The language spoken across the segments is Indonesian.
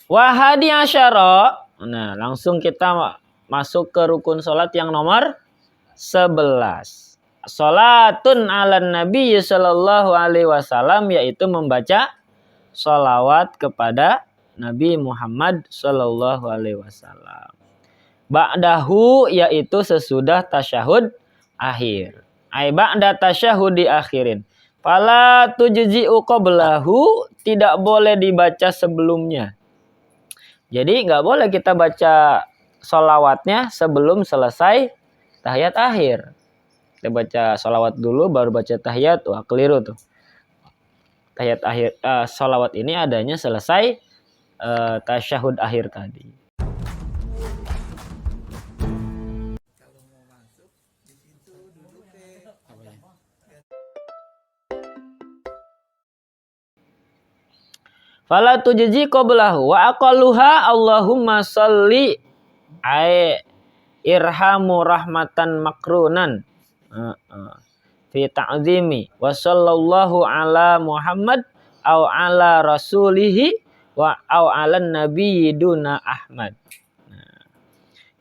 Wa hadi asyara. Nah, langsung kita masuk ke rukun salat yang nomor 11. Salatun ala Nabi sallallahu alaihi wasallam, yaitu membaca salawat kepada Nabi Muhammad sallallahu alaihi wasallam. Ba'dahu, yaitu sesudah tasyahud akhir. Ai ba'da tasyahudi akhirin. Fala tujzi'u qablahu, tidak boleh dibaca sebelumnya. Jadi nggak boleh kita baca sholawatnya sebelum selesai tahiyat akhir. Kita baca sholawat dulu baru baca tahiyat, wah keliru tuh. Tahiyat akhir, sholawat ini adanya selesai tasyahud akhir tadi. Fala tujzi qablahu wa aqalluha Allahumma sholli ay irhamu rahmatan makrunan fi ta'zimi wa sallallahu ala Muhammad au ala rasulihi wa au ala nabiyyi duna Ahmad.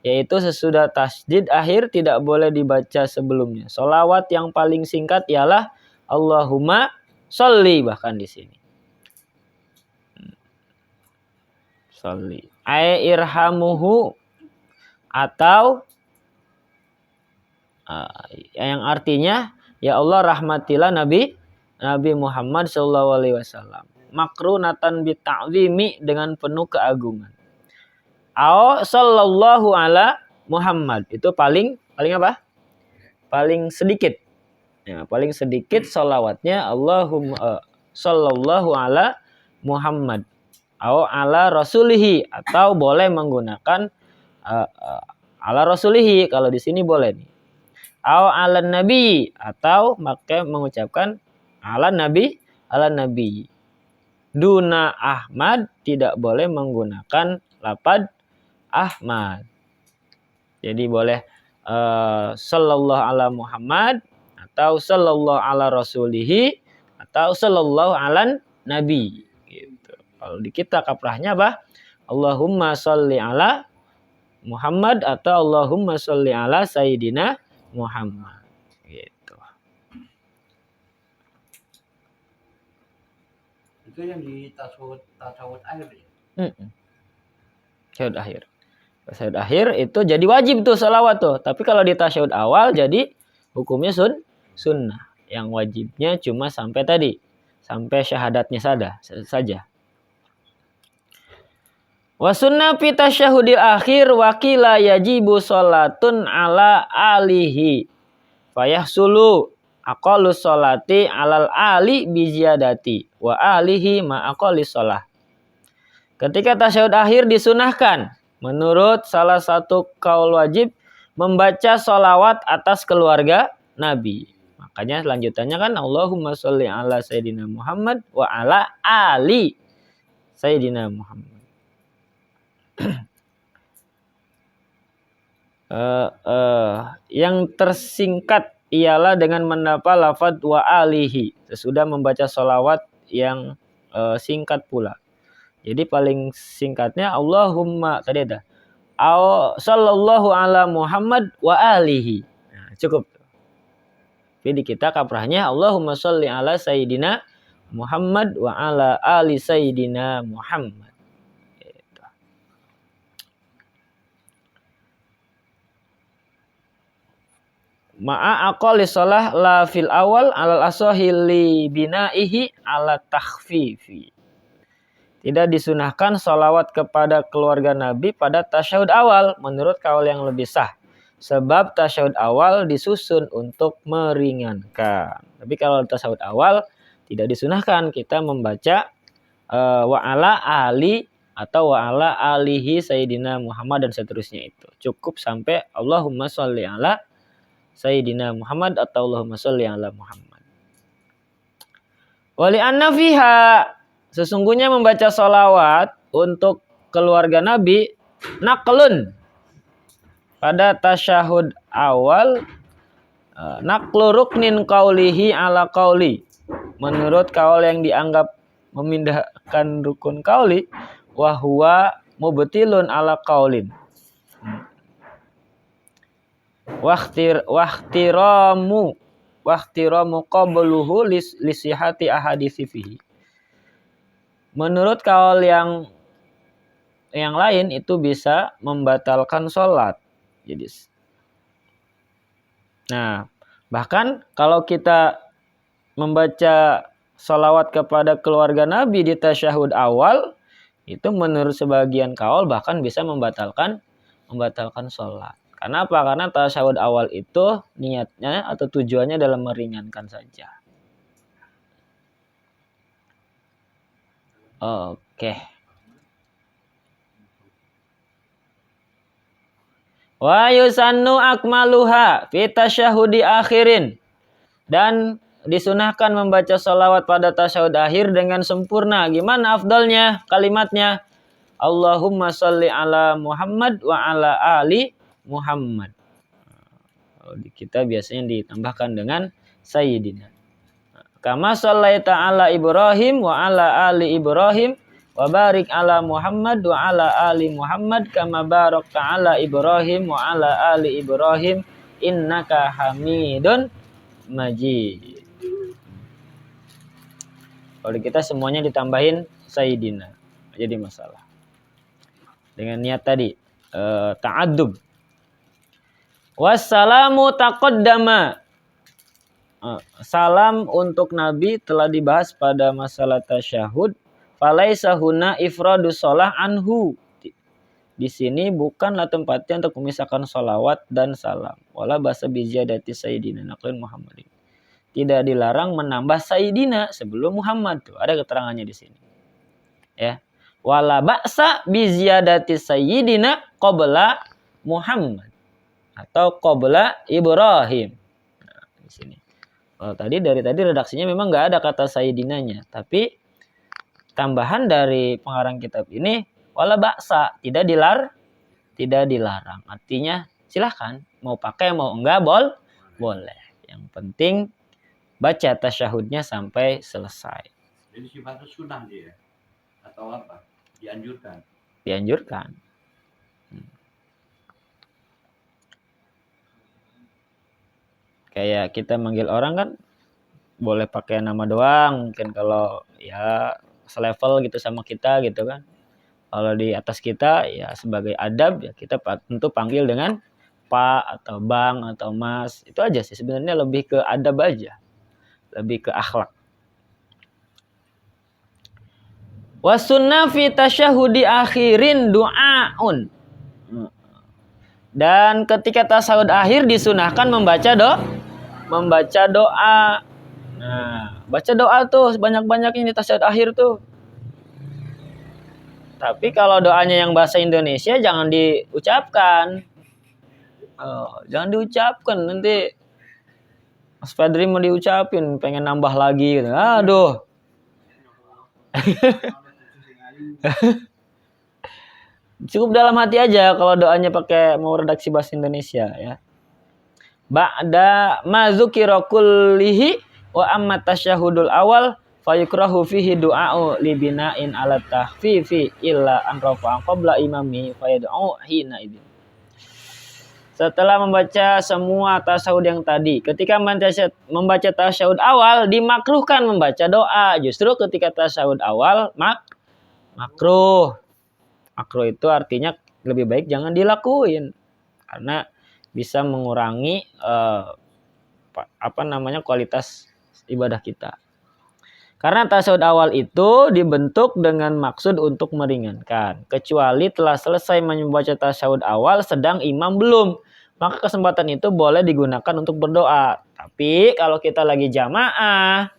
Yaitu sesudah tasdid akhir tidak boleh dibaca sebelumnya. Sholawat yang paling singkat ialah Allahumma sholli, bahkan di sini. Sholli. Ay irhamuhu, atau yang artinya ya Allah rahmatilah Nabi Muhammad sallallahu alaihi wasallam. Makrunatan bi ta'zimi, dengan penuh keagungan. Au sallallahu ala Muhammad, itu paling apa? Paling sedikit. Ya, paling sedikit sholawatnya Allahumma sallallahu ala Muhammad. Au ala rasulihi, atau boleh menggunakan ala rasulihi, kalau di sini boleh nih. Au ala nabi, atau maka mengucapkan ala nabi. Duna Ahmad, tidak boleh menggunakan lapad Ahmad. Jadi boleh sallallahu ala Muhammad, atau sallallahu ala rasulihi, atau sallallahu ala nabi. Kalau di kita kaprahnya apa? Allahumma sholli ala Muhammad, atau Allahumma sholli ala Sayyidina Muhammad. Gitu. Itu yang di tasawuf akhir ya? Tasyahud akhir. Tasyahud akhir itu jadi wajib tuh salawat tuh. Tapi kalau di tasyahud awal jadi hukumnya sunnah. Yang wajibnya cuma sampai tadi. Sampai syahadatnya saja. Wa sunnah fi tasyahudil akhir wakila yajibu sholatun ala alihi fayahsulu aqallu sholati alal ali biziyadati wa alihi ma aqalli sholah. Ketika tasyahud akhir disunahkan menurut salah satu kaul wajib membaca sholawat atas keluarga Nabi. Makanya lanjutannya kan Allahumma sholli ala Sayyidina Muhammad wa ala ali Sayyidina Muhammad. Yang tersingkat ialah dengan menapa lafaz wa alihi sesudah membaca sholawat yang singkat pula. Jadi paling singkatnya Allahumma tadi ada sallallahu ala Muhammad wa alihi. Nah, cukup. Jadi kita kaprahnya Allahumma sholli ala Sayyidina Muhammad wa ala ali Sayyidina Muhammad. Ma'a aqalli shalah la fil awal alal asahi li binaihi ala takhfifi. Tidak disunahkan sholawat kepada keluarga Nabi pada tasyahud awal menurut kaul yang lebih sah. Sebab tasyahud awal disusun untuk meringankan. Tapi kalau tasyahud awal tidak disunahkan kita membaca wa ala ali atau wa ala alihi Sayyidina Muhammad dan seterusnya itu. Cukup sampai Allahumma sholli ala Sayyidina Muhammad atau Allahumma sholli ala Muhammad. Wali anna fiha, sesungguhnya membaca sholawat untuk keluarga Nabi naqlun pada tasyahud awal, naqlu ruknin qaulihi ala qauli, menurut kaul yang dianggap memindahkan rukun qauli, wa huwa mubtilun ala qaulin. Wahtiramu qabluhu lisihati ahaditsi fihi. Menurut kaul yang lain itu bisa membatalkan sholat. Jadi, nah bahkan kalau kita membaca sholawat kepada keluarga Nabi di tasyahud awal, itu menurut sebagian kaul bahkan bisa membatalkan sholat. Karena apa? Karena tasyahud awal itu niatnya atau tujuannya dalam meringankan saja. Oke. Wa yusannu akmaluha fi tasyahudi akhirin. Dan disunahkan membaca sholawat pada tasyahud akhir dengan sempurna. Gimana afdalnya kalimatnya? Allahumma sholli ala Muhammad wa ala ali Muhammad. Kalau di kita biasanya ditambahkan dengan Sayyidina. Kama shallaita ala Ibrahim wa ala ali Ibrahim wa barik ala Muhammad wa ala ali Muhammad kama barakta ala Ibrahim wa ala ali Ibrahim innaka Hamidun Majid. Kalau kita semuanya ditambahin Sayyidina, jadi masalah. Dengan niat tadi ta'addub. Wassalamu taqaddama. Salam untuk Nabi telah dibahas pada masalah tasyahud. Falaisa huna ifradu sholah anhu. Di sini bukanlah tempatnya untuk memisahkan sholawat dan salam. Wala basa biziyadati sayyidina naqlin Muhammadin. Tidak dilarang menambah sayyidina sebelum Muhammad. Tuh, ada keterangannya di sini. Ya. Wala ba'sa biziyadati sayyidina qabla Muhammad atau qabla Ibrahim. Nah, di sini. Kalau dari tadi redaksinya memang nggak ada kata sayyidinanya, tapi tambahan dari pengarang kitab ini wala ba'sa, tidak dilarang. Artinya silahkan mau pakai mau enggak boleh. Yang penting baca tasyahudnya sampai selesai. Jadi sifatnya sunnah dia atau apa? Dianjurkan. Kayak kita manggil orang kan boleh pakai nama doang, mungkin kalau ya selevel gitu sama kita gitu kan. Kalau di atas kita ya sebagai adab ya kita tentu panggil dengan Pak atau Bang atau Mas. Itu aja sih sebenarnya, lebih ke adab aja. Lebih ke akhlak. Wasunnah fi tasyahudi akhirin du'aun. Dan ketika tasyahud akhir disunahkan membaca doa. Nah, baca doa tuh banyak-banyaknya di tasyahud akhir tuh. Tapi kalau doanya yang bahasa Indonesia jangan diucapkan. Jangan diucapkan, nanti Mas Fadri mau diucapin, pengen nambah lagi gitu. Aduh. Cukup dalam hati aja kalau doanya pakai mau redaksi bahasa Indonesia ya. Ba'da ma dzukira kullihi wa amma tasyahudul awal fayukrahu fihi du'a'u libina'in ala tahfifi illa an rafa'a qabla imami fayad'u hina idzin. Setelah membaca semua tasyahud yang tadi, ketika membaca tasyahud awal dimakruhkan membaca doa. Justru ketika tasyahud awal makruh. Makruh itu artinya lebih baik jangan dilakuin karena bisa mengurangi kualitas ibadah kita. Karena tasyahud awal itu dibentuk dengan maksud untuk meringankan. Kecuali telah selesai membaca tasyahud awal sedang imam belum. Maka kesempatan itu boleh digunakan untuk berdoa. Tapi kalau kita lagi jamaah,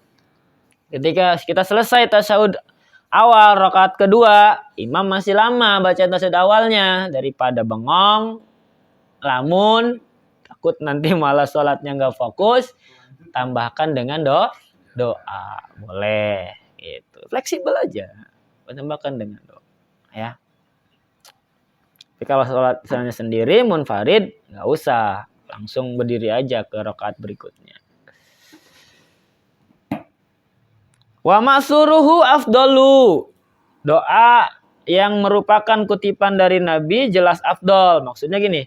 ketika kita selesai tasyahud awal rakaat kedua, imam masih lama baca tasyahud awalnya, daripada bengong, lamun, takut nanti malah sholatnya nggak fokus, tambahkan dengan doa. Boleh gitu. Fleksibel aja. Tambahkan dengan doa ya. Tapi kalau sholat misalnya sendiri munfarid nggak usah, langsung berdiri aja ke rakaat berikutnya. Wa masuruhu afdalu. Doa yang merupakan kutipan dari Nabi jelas afdol. Maksudnya gini,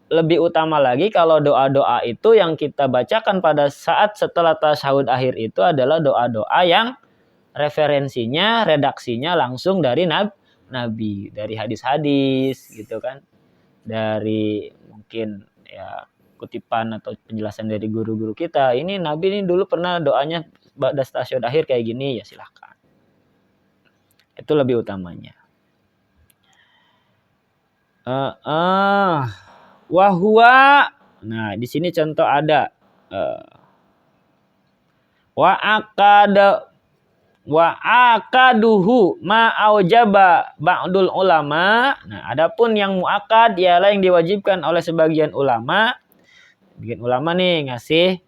lebih utama lagi kalau doa-doa itu yang kita bacakan pada saat setelah tasyahud akhir itu adalah doa-doa yang referensinya, redaksinya langsung dari Nabi, dari hadis-hadis gitu kan. Dari mungkin ya kutipan atau penjelasan dari guru-guru kita. Ini Nabi ini dulu pernah doanya pada tasyahud akhir kayak gini, ya silahkan. Itu lebih utamanya. Wahwa. Nah, di sini contoh ada wa akaduhu ma aujaba ba'dul ulama. Nah, adapun yang muakad ialah yang diwajibkan oleh sebagian ulama. Sebagian ulama nih ngasih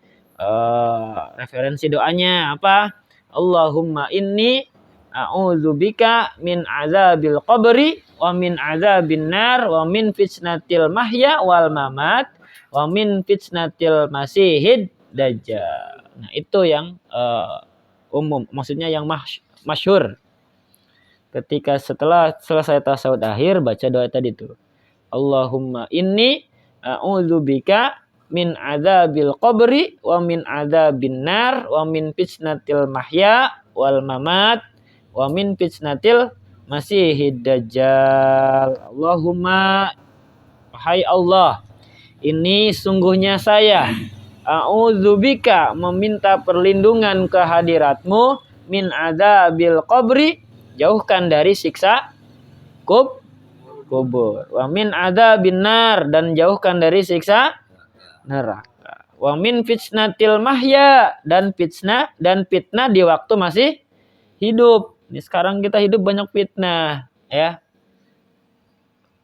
referensi doanya apa? Allahumma inni a'udzubika min azabil qabri wa min azabin nar wa min fitnatil mahya wal mamat wa min fitnatil masihid dajjal. Nah, itu yang umum, maksudnya yang masyhur. Ketika setelah selesai tasyahud akhir baca doa tadi itu. Allahumma inni a'udzubika min adzabil qabri wa min adzabin nar wa min fitnatil mahya wal mamat wa min fitnatil masihid dajjal. Allahumma, wahai Allah, ini sungguhnya saya a'udzubika meminta perlindungan ke hadiratmu min adzabil qabri, jauhkan dari siksa kubur, wa min adzabin nar, dan jauhkan dari siksa neraka, wa min fitnatil mahya, dan fitnah di waktu masih hidup. Ini sekarang kita hidup banyak fitnah ya.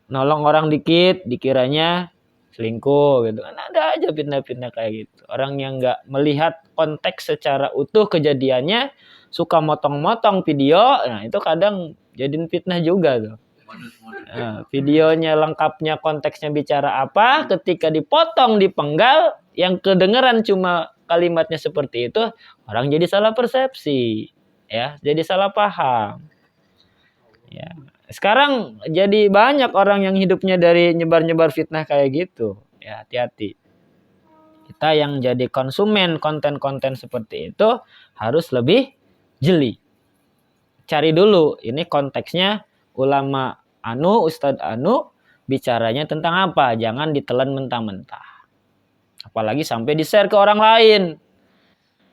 Nolong orang dikit dikiranya selingkuh gitu kan, ada aja fitnah-fitnah kayak gitu. Orang yang nggak melihat konteks secara utuh kejadiannya suka motong-motong video, nah itu kadang jadiin fitnah juga tuh. Nah, videonya lengkapnya konteksnya bicara apa, ketika dipotong dipenggal yang kedengeran cuma kalimatnya seperti itu, orang jadi salah persepsi ya, jadi salah paham ya. Sekarang jadi banyak orang yang hidupnya dari nyebar-nyebar fitnah kayak gitu ya. Hati-hati, kita yang jadi konsumen konten-konten seperti itu harus lebih jeli, cari dulu ini konteksnya ulama anu, Ustadz anu bicaranya tentang apa, jangan ditelan mentah-mentah. Apalagi sampai di-share ke orang lain.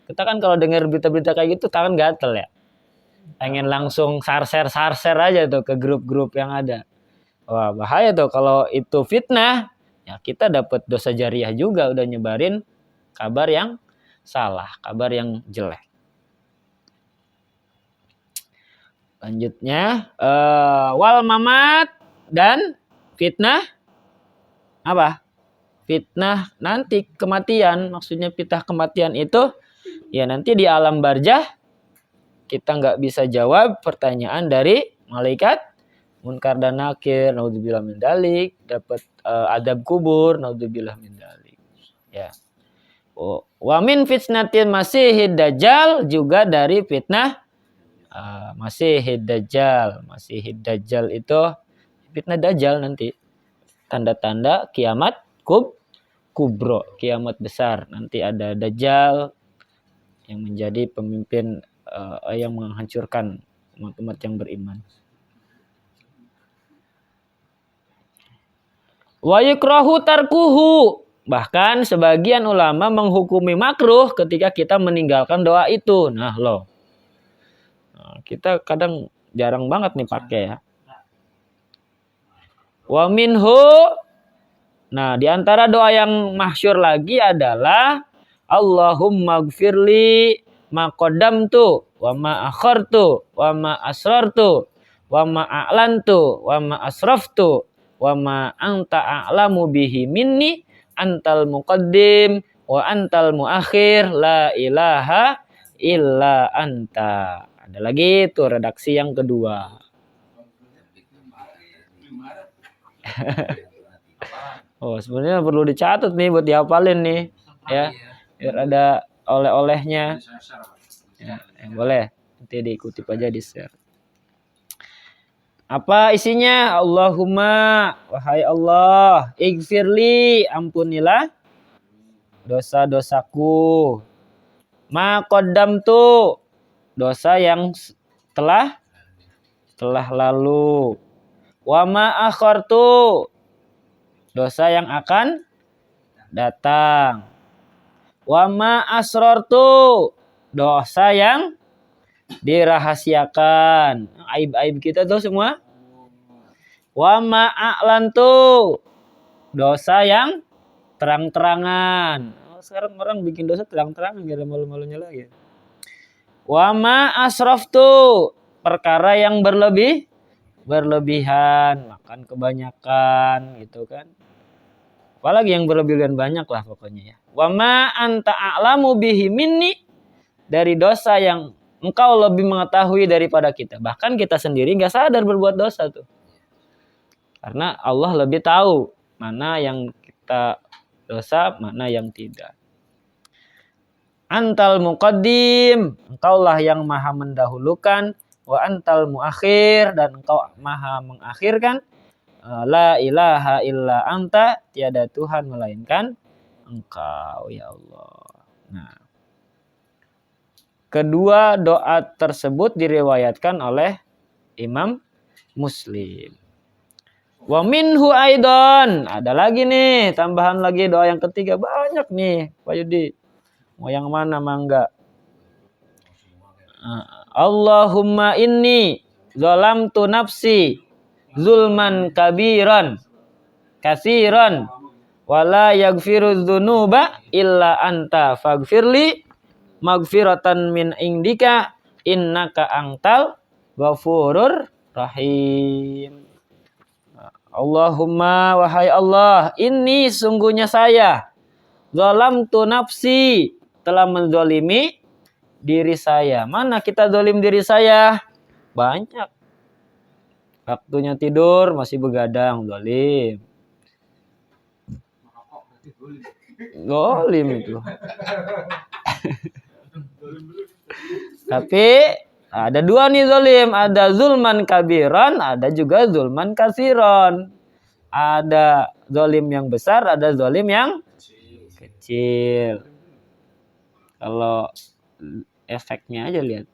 Kita kan kalau dengar berita-berita kayak gitu tangan gatel ya. Pengen langsung share aja tuh ke grup-grup yang ada. Wah, bahaya tuh kalau itu fitnah. Ya kita dapat dosa jariah juga udah nyebarin kabar yang salah, kabar yang jelek. Lanjutnya wal mamat, dan fitnah apa? Fitnah nanti kematian. Maksudnya fitnah kematian itu ya nanti di alam barzah kita nggak bisa jawab pertanyaan dari malaikat munkar dan nakir, naudzubillah min dzalik, dapat adab kubur, naudzubillah min dzalik. Ya. Wa min fitnatil masihid dajjal, juga dari fitnah Masihid Dajjal. Masihid Dajjal itu fitnah Dajjal nanti. Tanda-tanda kiamat kubro, kiamat besar. Nanti ada Dajjal yang menjadi pemimpin yang menghancurkan umat-umat yang beriman. Wa yukrahu tarkuhu. Bahkan sebagian ulama menghukumi makruh ketika kita meninggalkan doa itu. Nah loh, kita kadang jarang banget nih pakai ya. Wa minhu. Nah, di antara doa yang masyhur lagi adalah Allahumma gfirli ma qaddamtu wa ma akhartu wa ma asrartu wa ma a'lantu wa ma asraftu wa ma anta a'lamu bihi minni antal muqaddim wa antal muakhir la ilaha illa anta. Ada lagi tuh redaksi yang kedua. Oh, sebenarnya perlu dicatat nih buat dihafalin nih ya. Biar ada oleh-olehnya. Ya, boleh. Nanti diikutip aja di share. Apa isinya? Allahumma, wahai Allah, ighfirli, ampunilah dosa-dosaku. Ma qaddamtu, dosa yang telah lalu. Wa ma akhartu, dosa yang akan datang. Wa ma asrartu, dosa yang dirahasiakan. Aib-aib kita tuh semua. Wa ma a'lantu, dosa yang terang-terangan. Sekarang orang bikin dosa terang-terangan, gak ada malu-malunya lagi. Wa ma asraftu, perkara yang berlebihan, makan kebanyakan gitu kan. Apalagi yang berlebihan banyak lah pokoknya ya. Wa ma anta a'lamu bihi minni, dari dosa yang engkau lebih mengetahui daripada kita. Bahkan kita sendiri gak sadar berbuat dosa tuh. Karena Allah lebih tahu mana yang kita dosa, mana yang tidak. Antal muqaddim, engkaulah yang maha mendahulukan. Wa antal muakhir, dan engkau maha mengakhirkan. La ilaha illa anta, tiada Tuhan melainkan engkau ya Allah. Nah, kedua doa tersebut diriwayatkan oleh Imam Muslim. Wa minhu aidon, ada lagi nih, tambahan lagi doa yang ketiga, banyak nih Pak Yudi. Mau yang mana mangga? Allahumma inni zalamtu nafsi zulman kabiran kasiran wala yaghfiru dzunuba illa anta faghfirli maghfiratan min indika innaka antal ghafurur rahim. Allahumma, wahai Allah, ini sungguhnya saya zalamtu nafsi, telah menzalimi diri saya. Mana kita zalim diri saya? Banyak. Waktunya tidur masih begadang, zalim. Zalim itu. Tapi ada dua nih zalim, ada zulman kabiran, ada juga zulman kasiron. Ada zalim yang besar, ada zalim yang kecil. Kalau efeknya aja lihat.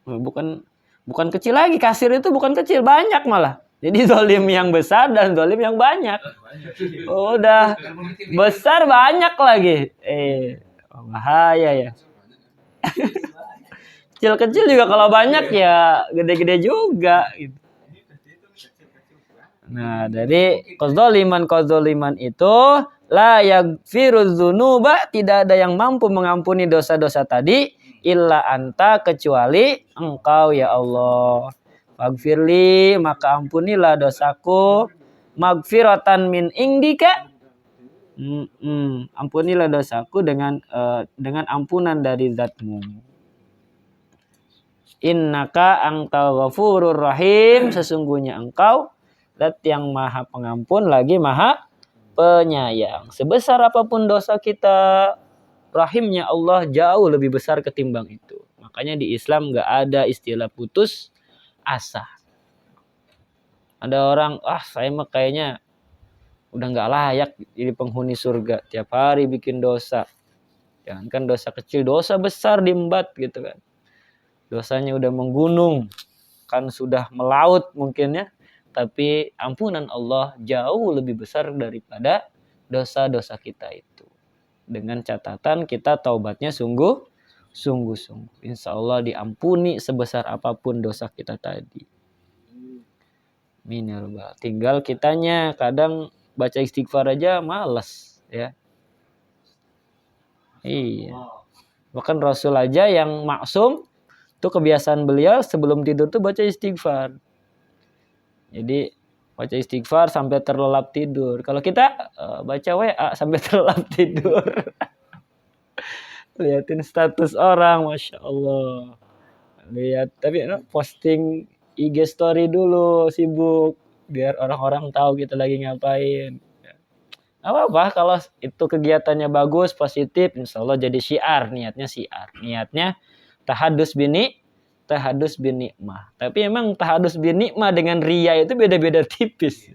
Bukan kecil lagi, kasir itu bukan kecil, banyak malah. Jadi zalim yang besar dan zalim yang banyak. Udah besar banyak lagi. Bahaya ya. Kecil-kecil juga kalau banyak ya gede-gede juga gitu. Nah, dari kezaliman itu la yaghfiru dzunuba, tidak ada yang mampu mengampuni dosa-dosa tadi illa anta, kecuali engkau ya Allah. Faghfirli, maka ampunilah dosaku, maghfiratan min indika. Ampunilah dosaku dengan ampunan dari zatmu. Innaka antal ghafurur rahim, sesungguhnya engkau zat yang maha pengampun lagi maha penyayang. Sebesar apapun dosa kita, rahimnya Allah jauh lebih besar ketimbang itu. Makanya di Islam gak ada istilah putus asa. Ada orang, saya mah kayaknya udah gak layak jadi penghuni surga, tiap hari bikin dosa. Jangankan dosa kecil, dosa besar diembat gitu kan. Dosanya udah menggunung, kan sudah melaut mungkin ya. Tapi ampunan Allah jauh lebih besar daripada dosa-dosa kita itu. Dengan catatan kita taubatnya sungguh-sungguh. Insya Allah diampuni sebesar apapun dosa kita tadi. Minallah. Tinggal kitanya kadang baca istighfar aja malas ya. Iya. Bahkan Rasul aja yang maksum, itu kebiasaan beliau sebelum tidur tuh baca istighfar. Jadi baca istighfar sampai terlelap tidur. Kalau kita baca WA sampai terlelap tidur. Liatin status orang, Masya Allah. Lihat, tapi posting IG story dulu, sibuk. Biar orang-orang tahu kita lagi ngapain. Apa-apa kalau itu kegiatannya bagus, positif, insya Allah jadi syiar. Niatnya syiar. Niatnya tahadus tahadus bin nikmah. Tapi emang tahadus bin nikmah dengan riya itu beda-beda tipis.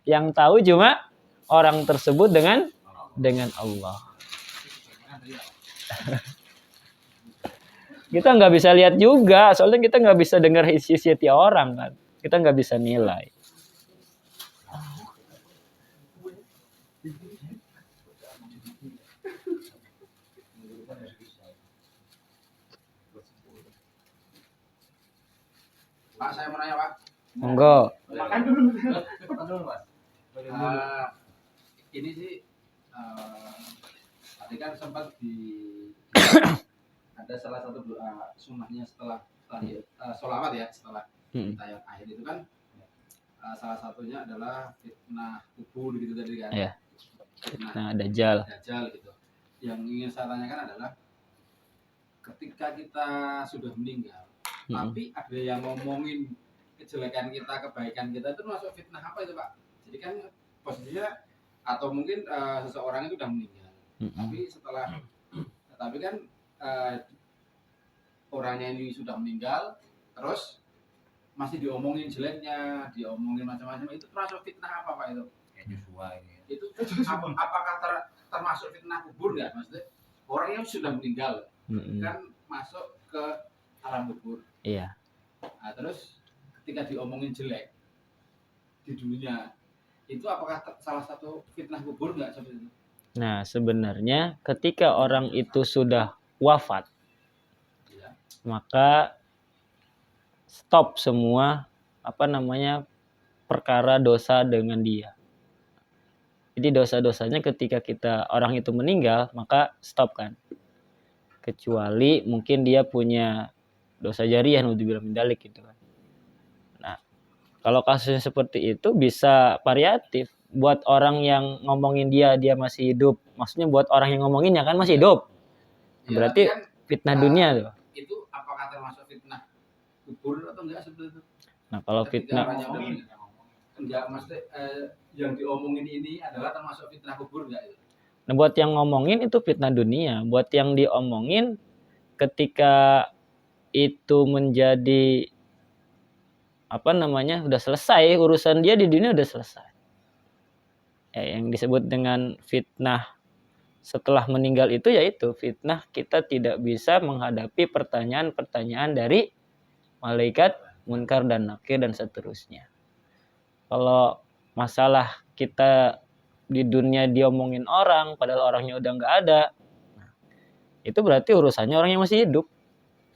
Yang tahu cuma orang tersebut dengan Allah. Kita nggak bisa lihat juga, soalnya kita nggak bisa dengar isi hati orang kan. Kita nggak bisa nilai. Pak, saya mau nanya, Pak. Monggo. Makan dulu, Mas. Ini sih tadi kan sempat ada salah satu doa sunnahnya setelah sholawat ya, setelah tayang akhir itu kan salah satunya adalah fitnah kubur gitu tadi kan. Iya. Fitnah Dajjal gitu. Yang ingin saya tanyakan adalah ketika kita sudah meninggal, tapi ada yang ngomongin kejelekan kita, kebaikan kita, itu masuk fitnah apa itu, Pak? Jadi kan posisinya atau mungkin seseorang itu sudah meninggal, tapi kan orangnya ini sudah meninggal, terus masih diomongin jeleknya, diomongin macam-macam, itu termasuk fitnah apa, Pak itu? Itu apakah termasuk fitnah kubur nggak? Maksudnya orang yang sudah meninggal kan masuk ke alam kubur. Iya. Nah, terus ketika diomongin jelek di dunia, itu apakah salah satu fitnah kubur nggak seperti itu? Nah, sebenarnya ketika orang itu sudah wafat, Ya. maka stop semua perkara dosa dengan dia. Jadi dosa-dosanya ketika orang itu meninggal, maka stop kan. Kecuali mungkin dia punya dosa jariyah, naudzubillah min dzalik gitu kan. Nah, kalau kasusnya seperti itu bisa variatif. Buat orang yang ngomongin dia masih hidup, maksudnya buat orang yang ngomonginnya kan masih hidup. Ya, berarti kan, fitnah dunia tuh. Itu apakah termasuk fitnah kubur atau enggak seperti itu? Nah, kalau fitnah enggak, maksudnya yang diomongin ini adalah termasuk fitnah kubur enggak itu? Nah, buat yang ngomongin itu fitnah dunia. Buat yang diomongin ketika itu menjadi udah selesai, urusan dia di dunia udah selesai. Ya, yang disebut dengan fitnah setelah meninggal itu yaitu fitnah kita tidak bisa menghadapi pertanyaan-pertanyaan dari malaikat munkar dan nakir dan seterusnya. Kalau masalah kita di dunia diomongin orang padahal orangnya udah nggak ada, itu berarti urusannya orang yang masih hidup,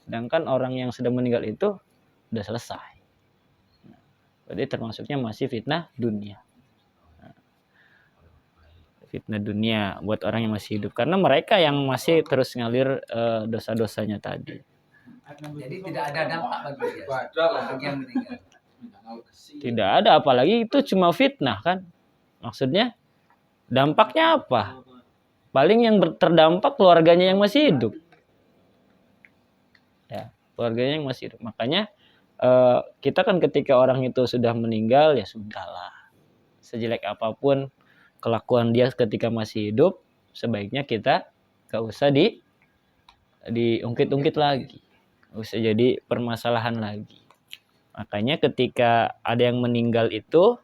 sedangkan orang yang sudah meninggal itu udah selesai. Berarti termasuknya masih fitnah dunia. Fitnah dunia buat orang yang masih hidup, karena mereka yang masih terus ngalir dosa-dosanya tadi. Jadi tidak ada dampak bagi yang meninggal. Tidak ada, apalagi itu cuma fitnah kan. Maksudnya dampaknya apa? Paling yang terdampak keluarganya yang masih hidup. Ya, keluarganya yang masih hidup. Makanya kita kan ketika orang itu sudah meninggal, ya sudahlah. Sejelek apapun kelakuan dia ketika masih hidup, sebaiknya kita gak usah diungkit-ungkit lagi. Gak usah jadi permasalahan lagi. Makanya ketika ada yang meninggal itu,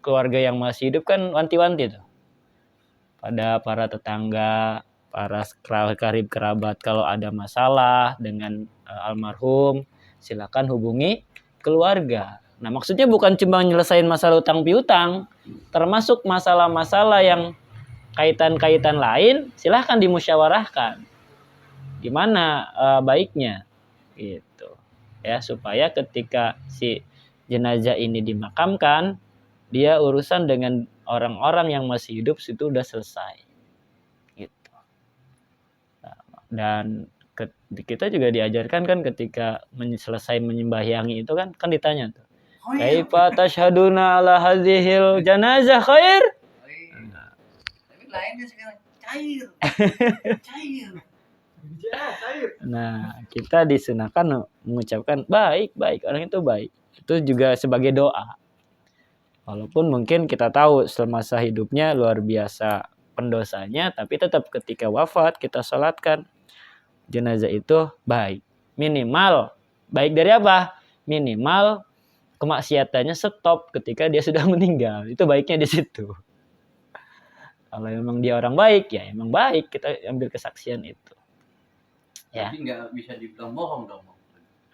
keluarga yang masih hidup kan wanti-wanti tuh. Pada para tetangga, para karib kerabat, kalau ada masalah dengan almarhum, silakan hubungi keluarga. Nah, maksudnya bukan cuma nyelesain masalah utang piutang, termasuk masalah-masalah yang kaitan-kaitan lain, silahkan dimusyawarahkan. Gimana baiknya, gitu. Ya, supaya ketika si jenazah ini dimakamkan, dia urusan dengan orang-orang yang masih hidup itu udah selesai. Gitu. Nah, dan kita juga diajarkan kan ketika selesai menyembahyangi itu kan ditanya tuh. Kaifa tashhaduna ala hadhil janazah khair? Tapi lainnya sekarang cair. Nah, kita disunahkan mengucapkan baik, orang itu baik. Itu juga sebagai doa. Walaupun mungkin kita tahu semasa hidupnya luar biasa pendosanya, tapi tetap ketika wafat kita salatkan jenazah itu baik. Minimal Baik dari apa? Minimal kemaksiatannya stop ketika dia sudah meninggal. Itu baiknya di situ. Kalau memang dia orang baik, ya emang baik kita ambil kesaksian itu. Ya. Jadi nggak bisa dibilang bohong dong.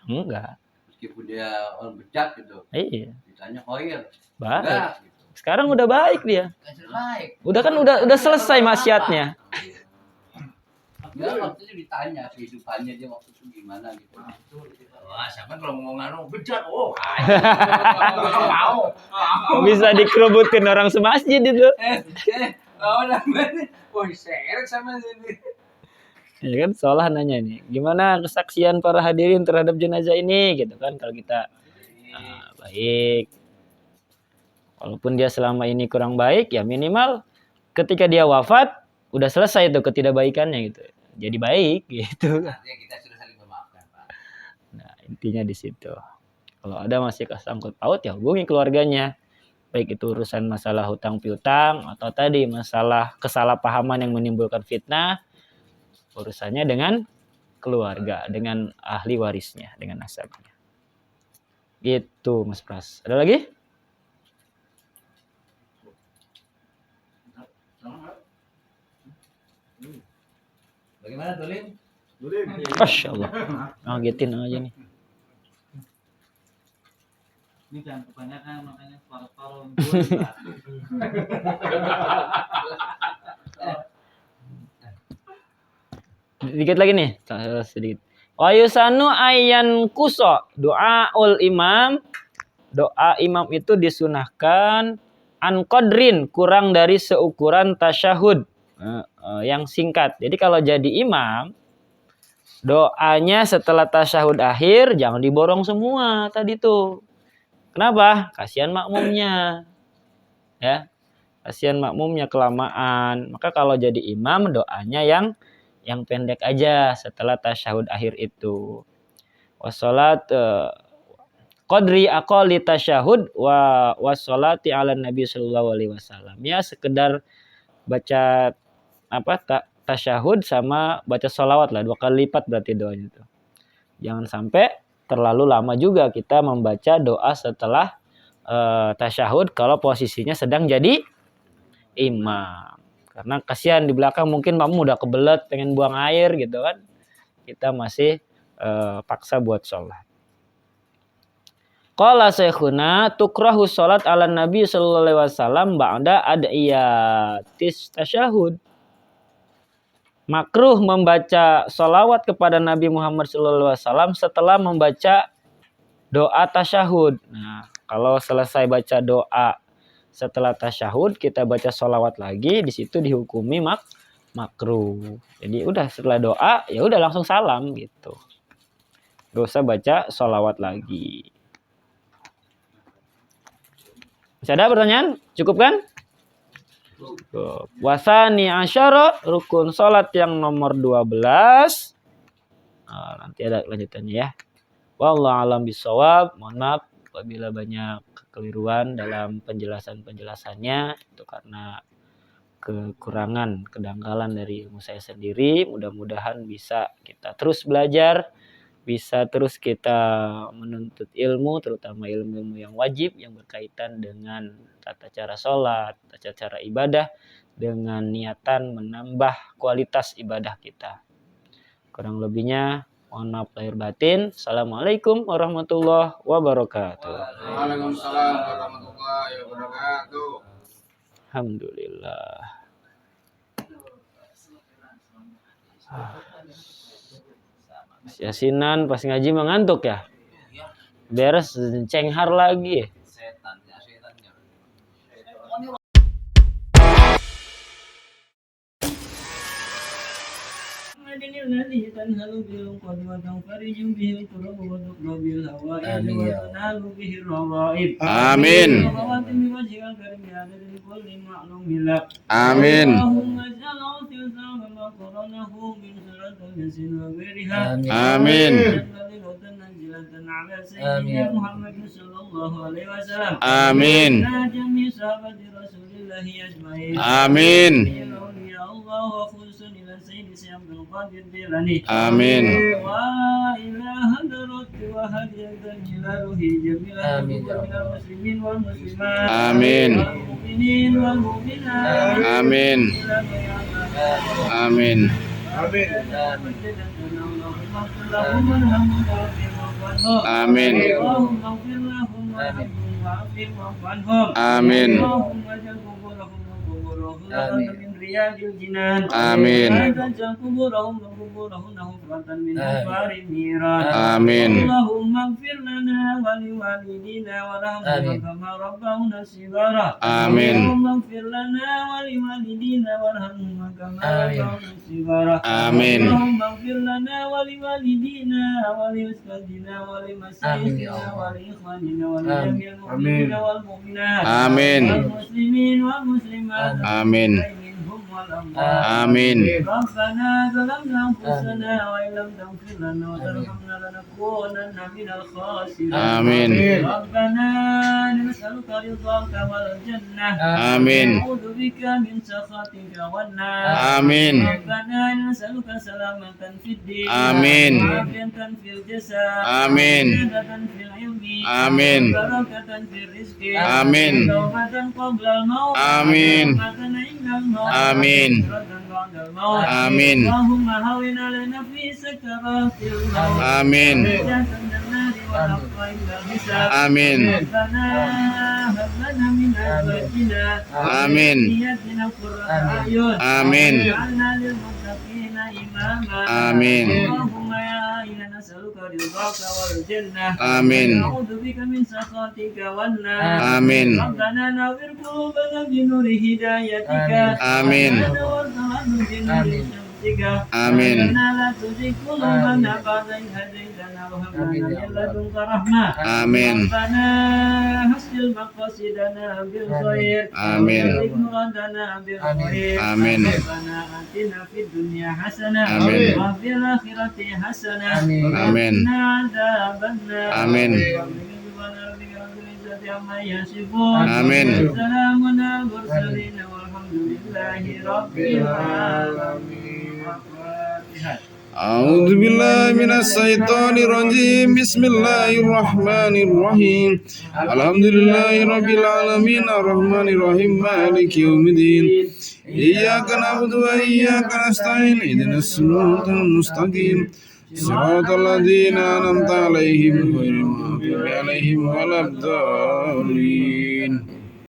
Enggak. Meskipun dia orang bejat gitu. Iya. Ditanya koir. Baik. Enggak, gitu. Sekarang udah baik dia. Baik. Udah selesai maksiatnya. Enggak, waktu itu ditanya kehidupannya dia waktu itu gimana gitu. Wah, siapa kalau ngomong bejat, mau. Bisa dikerubutin orang semasjid itu. Namanya? Wah, seret sama ini. Ya kan, Sholah nanya nih, gimana kesaksian para hadirin terhadap jenazah ini, gitu kan? Kalau kita baik, walaupun dia selama ini kurang baik, ya minimal ketika dia wafat udah selesai tuh ketidakbaikannya gitu, jadi baik gitu. Artinya kita sudah saling memaafkan, Pak. Nah, intinya di situ. Kalau ada masih kesangkut paut, ya hubungi keluarganya. Baik itu urusan masalah hutang piutang atau tadi masalah kesalahpahaman yang menimbulkan fitnah, urusannya dengan keluarga, dengan ahli warisnya, dengan nasabnya. Gitu, Mas Pras. Ada lagi? Bagaimana, Dolim? Masya Allah. Ngagetin aja nih. Ini jangan kebanyakan, makanya separuh-separuh. Sedikit lagi nih, sedikit. Wa yusanu ayyan kuso doaul imam. Doa imam itu disunahkan an qadrin, kurang dari seukuran tasyahud yang singkat. Jadi kalau jadi imam, doanya setelah tasyahud akhir jangan diborong semua tadi tuh. Kenapa? Kasihan makmumnya. Ya. Kasihan makmumnya kelamaan. Maka kalau jadi imam doanya yang pendek aja setelah tasyahud akhir itu. Wassalat qadri aqalli tasyahud wa wassalati ala nabi sallallahu alaihi wasallam. Ya sekedar baca tasyahud sama baca sholawat lah, 2 kali lipat berarti doanya itu. Jangan sampai terlalu lama juga kita membaca doa setelah tasyahud kalau posisinya sedang jadi imam. Karena kasihan di belakang mungkin makmum udah kebelet pengen buang air gitu kan. Kita masih paksa buat sholat. Qala syekhuna tukrahu sholat ala nabi sallallahu alaihi wasallam ba'da adiyatis tasyahud. Makruh membaca sholawat kepada Nabi Muhammad sallallahu alaihi wasallam setelah membaca doa tasyahud. Nah, kalau selesai baca doa setelah tasyahud kita baca sholawat lagi, di situ dihukumi makruh. Jadi udah setelah doa ya udah langsung salam gitu. Gak usah baca sholawat lagi. Masih ada pertanyaan? Cukup kan? Cukup. Wasani asyara, rukun sholat yang nomor 12. Nanti ada lanjutannya ya. Wallahu a'lam bishawab. Mohon maaf apabila banyak kekeliruan dalam penjelasannya. Itu karena kekurangan, kedangkalan dari ilmu saya sendiri. Mudah-mudahan bisa kita terus belajar, bisa terus kita menuntut ilmu, terutama ilmu-ilmu yang wajib yang berkaitan dengan tata cara sholat, tata cara ibadah, dengan niatan menambah kualitas ibadah kita. Kurang lebihnya mohon maaf lahir batin. Assalamualaikum warahmatullahi wabarakatuh. Waalaikumsalam warahmatullahi wabarakatuh. Alhamdulillah. Yasinan pas ngaji mengantuk ya? Beres cenghar lagi. Setan. Amin. Amin. Amin. Amin. Amin. سيدي سي عبد القادر الجيلاني آمين وإلى حضرة وهدي جلاله جميع المسلمين والمسلمات آمين والمؤمنين والمؤمنات آمين آمين آمين اللهم اغفر لهم وارحمهم وعافهم واعف عنهم آمين اللهم اجعل قبورهم وقبورهم من رياض الجنان آمين لا تجعل قبورهم وقبورهن حفرة من حفار النيران آمين اللهم اغفر لنا ولوالدينا وارحمهم كما ربونا صغارا آمين اللهم اغفر لنا ولوالدينا وارحمهم كما ربونا صغارا آمين اللهم اغفر لنا ولوالدينا ولأستاذنا ولمشايخنا ولإخواننا ولجميع المؤمنين والمؤمنات آمين والمسلمين والمسلمات آمين منهم والأموات آمين ربنا ظلمنا أنفسنا وإن لم تغفر لنا وترحمنا لنكونن من الخاسرين آمين ربنا نسألك رضاك والجنة آمين نعوذ بك من سخطك والنار آمين ربنا نسألك سلامة في الدين آمين وعافية في الجسد آمين وزيادة في العلم آمين وبركة في الرزق آمين توبة قبل الموت آمين توبة عند الموت آمين وهجرة بعد الموت آمين اللهم هون علينا في سكرات الموت آمين نجاة من النار والحق إلى الحساب آمين ربنا هب لنا من أزواجنا آمين وذرياتنا قرة أعين آمين واجعلنا للمتقين إماما آمين اللهم يا إنا نسألك رضاك والجنة آمين نعوذ بك من سخطك والنار آمين ربنا نور قلوبنا بنور هدايتك آمين ونور بنور شمسك آمين ربنا لا تزغ قلوبنا بعد إذ هديتنا وهب لنا من لدنك رحمة آمين ربنا حسن مقاصدنا بالخير آمين وبلغ مرادنا بالخير آمين ربنا آتنا في الدنيا حسنة آمين وفي الآخرة حسنة آمين وقنا عذاب النار آمين عما يصفون آمين سلام على المرسلين والحمد لله رب العالمين الفاتحة أعوذ بالله من الشيطان الرجيم بسم الله الرحمن الرحيم الحمد لله رب العالمين الرحمن الرحيم مالك يوم الدين إياك نعبد وإياك نستعين اهدنا الصراط المستقيم صراط الذين أنعمت عليهم غير المغضوب عليهم ولا الضالين